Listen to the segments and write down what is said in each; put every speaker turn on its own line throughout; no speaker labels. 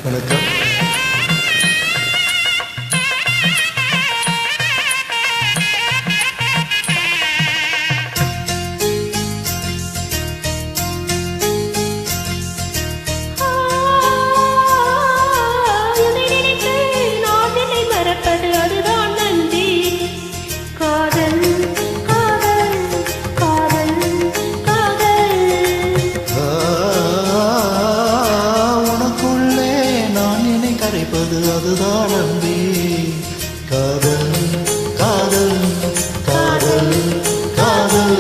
வணக்கம். அதுதான் அன்பே காதல் காதல் காதல் காதல்.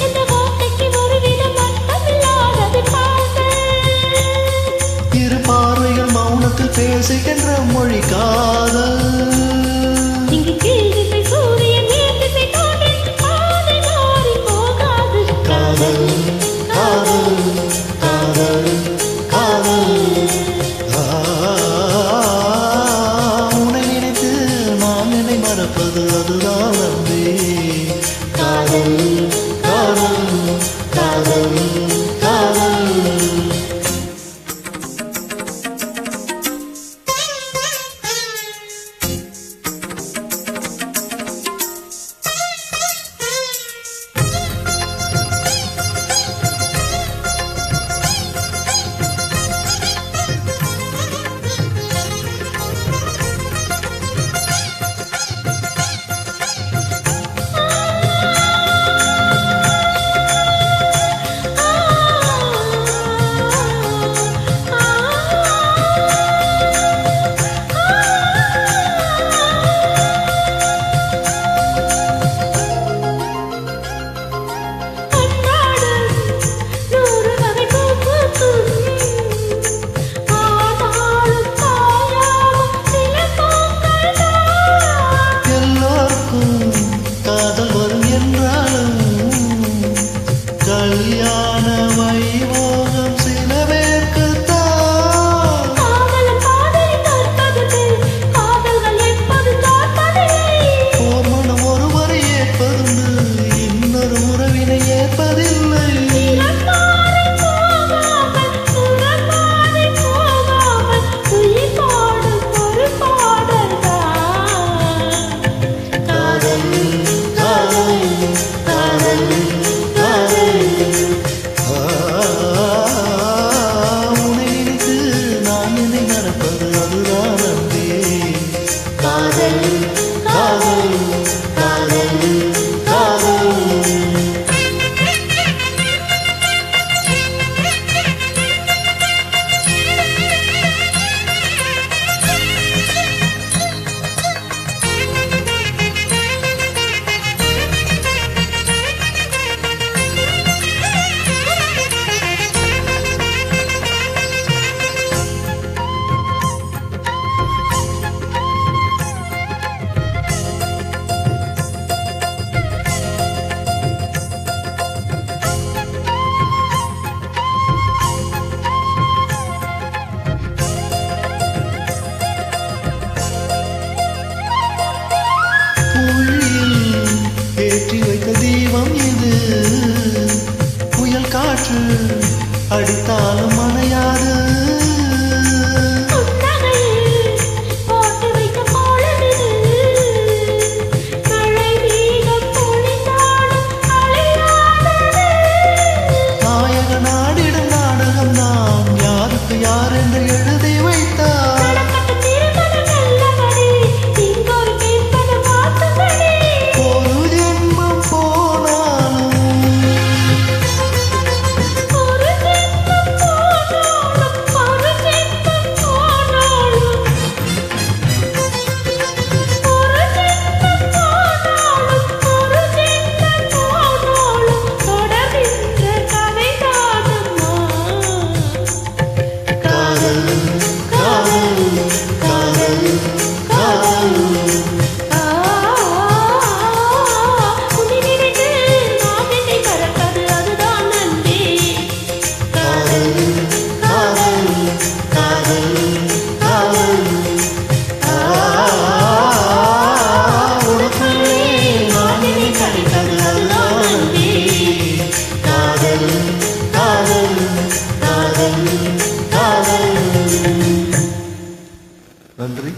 இந்த வார்த்தைக்கு ஒருவிதம் அர்த்தமில்லாதது காதல். இரு பார்வைகள் மௌனத்தில் பேசுகின்ற மொழி காதல். இங்கு கீழ்திசை சூரியன் மேற்திசை தோன்றி பாதை மாறி போகாது காதல் காதல் காதல் காதல். மறப்பது அதுதான் அன்பே காதல் காதல் காதல் காதல். கல்யாண வைபோகம் சில பேர்க்குத்தான். காதலும் காதலி கற்பது காதல்கள் என்பது காப்பதில்லை. ஓர் மனம் ஒருவரை ஏற்பதுண்டு, இன்னொரு உறவினை ஏற்பதில்லை. ஏற்றி வைத்த தீபம் இது, புயல் காற்று அடித்தாலும் அணையாது. நாயக நாடிடும் நாடகம் நான் யாருக்கு யார் என்று எழுதி வைத்தார். காதல் காதல் காதல். நன்றி.